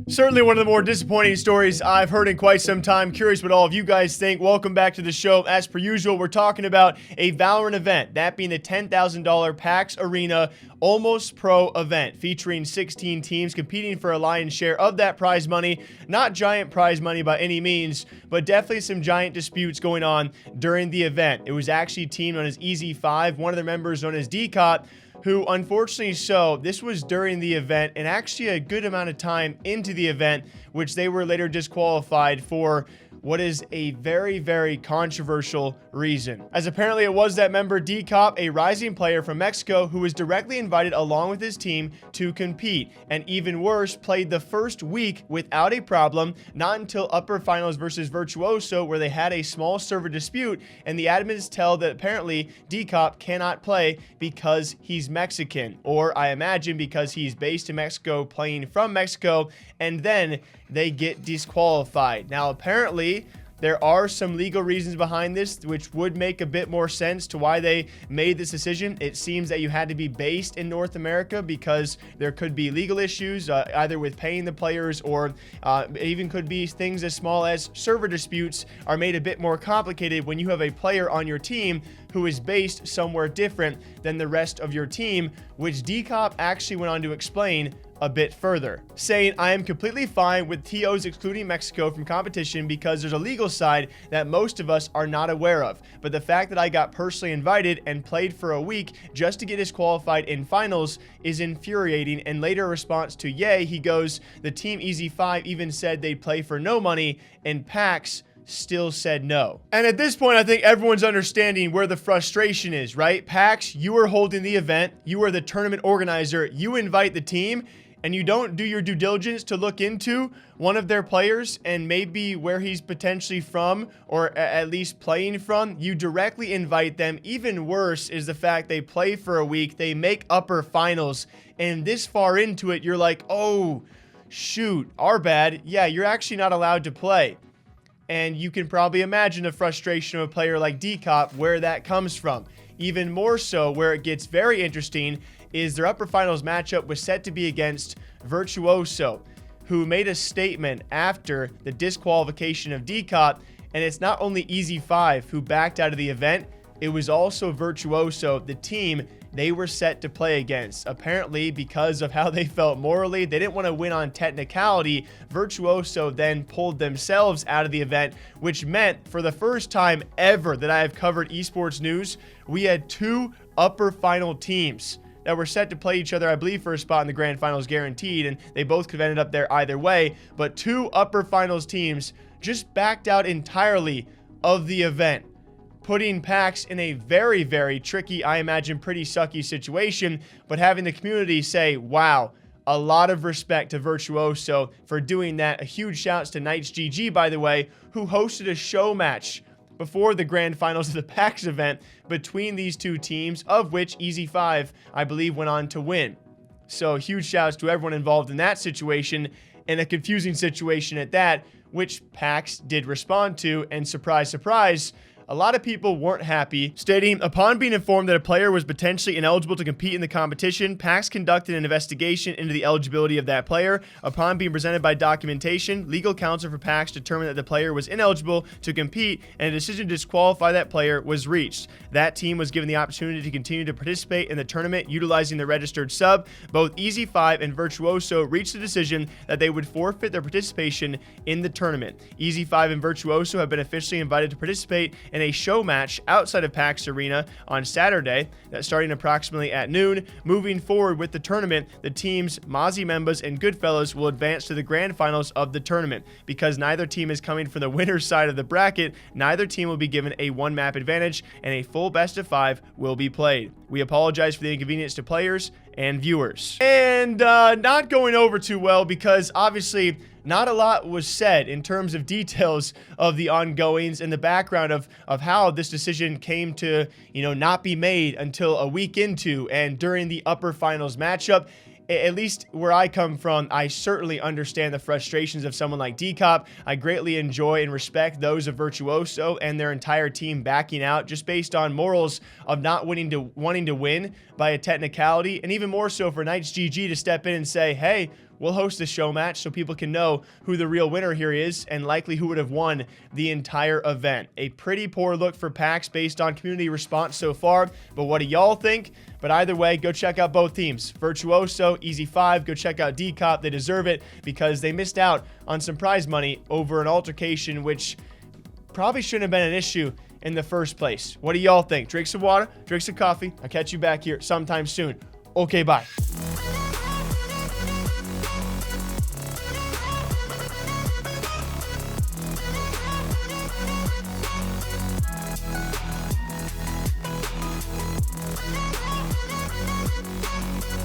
Certainly one of the more disappointing stories I've heard in quite some time. Curious what all of you guys think. Welcome back to the show. As per usual, we're talking about a Valorant event, that being the $10,000 Pax Arena Almost Pro event, featuring 16 teams competing for a lion's share of that prize money. Not giant prize money by any means, but definitely some giant disputes going on during the event. It was actually a team known as EZ5, one of their members known as Dcop, who unfortunately this was during the event and actually a good amount of time into the event, which they were later disqualified for what is a very, very controversial reason. As apparently it was that member Dcop, a rising player from Mexico, who was directly invited along with his team to compete, and even worse, played the first week without a problem, not until upper finals versus Virtuoso, where they had a small server dispute, and the admins tell that apparently Dcop cannot play because he's Mexican, or I imagine because he's based in Mexico, playing from Mexico, and then they get disqualified. Now, apparently, there are some legal reasons behind this, which would make a bit more sense to why they made this decision. It seems that you had to be based in North America because there could be legal issues, either with paying the players or even could be things as small as server disputes are made a bit more complicated when you have a player on your team who is based somewhere different than the rest of your team, which Dcop actually went on to explain a bit further, saying, "I am completely fine with TOs excluding Mexico from competition because there's a legal side that most of us are not aware of. But the fact that I got personally invited and played for a week just to get disqualified in finals is infuriating." And later response to Ye, he goes, "The team EZ5 even said they'd play for no money, and Pax still said no." And at this point, I think everyone's understanding where the frustration is, right? Pax, you are holding the event. You are the tournament organizer. You invite the team, and you don't do your due diligence to look into one of their players and maybe where he's potentially from, or at least playing from. You directly invite them. Even worse is the fact they play for a week, they make upper finals, and this far into it, you're like, oh, shoot, our bad. Yeah, you're actually not allowed to play. And you can probably imagine the frustration of a player like Dcop, where that comes from. Even more so, where it gets very interesting, is their upper finals matchup was set to be against Virtuoso, who made a statement after the disqualification of Dcop, and it's not only EZ5 who backed out of the event, it was also Virtuoso, the team they were set to play against. Apparently, because of how they felt morally, they didn't want to win on technicality. Virtuoso then pulled themselves out of the event, which meant for the first time ever that I have covered esports news, we had two upper final teams that were set to play each other, I believe, for a spot in the grand finals guaranteed, and they both could have ended up there either way, but two upper finals teams just backed out entirely of the event, putting Pax in a very, very tricky, I imagine pretty sucky situation, but having the community say, wow, a lot of respect to Virtuoso for doing that. A huge shouts to Knights GG, by the way, who hosted a show match before the grand finals of the Pax event between these two teams, of which EZ5, I believe, went on to win. So huge shouts to everyone involved in that situation, and a confusing situation at that, which Pax did respond to, and surprise, surprise, a lot of people weren't happy, stating, upon being informed that a player was potentially ineligible to compete in the competition, Pax conducted an investigation into the eligibility of that player. Upon being presented by documentation, legal counsel for Pax determined that the player was ineligible to compete, and a decision to disqualify that player was reached. That team was given the opportunity to continue to participate in the tournament utilizing the registered sub. Both EZ5 and Virtuoso reached the decision that they would forfeit their participation in the tournament. EZ5 and Virtuoso have been officially invited to participate in a show match outside of Pax Arena on Saturday, that's starting approximately at noon. Moving forward with the tournament, the teams Mozzie Members and Goodfellas will advance to the grand finals of the tournament. Because neither team is coming from the winner's side of the bracket, neither team will be given a one-map advantage, and a full best of 5 will be played. We apologize for the inconvenience to players and viewers. And not going over too well, because obviously not a lot was said in terms of details of the ongoings and the background of how this decision came to, not be made until a week into and during the upper finals matchup. At least where I come from, I certainly understand the frustrations of someone like Dcop. I greatly enjoy and respect those of Virtuoso and their entire team backing out just based on morals of not wanting to win by a technicality, and even more so for Knights GG to step in and say, hey, we'll host a show match so people can know who the real winner here is and likely who would have won the entire event. A pretty poor look for Pax based on community response so far, but what do y'all think? But either way, go check out both teams. Virtuoso, Easy 5, go check out Dcop. They deserve it because they missed out on some prize money over an altercation which probably shouldn't have been an issue in the first place. What do y'all think? Drink some water, drink some coffee. I'll catch you back here sometime soon. Okay, bye.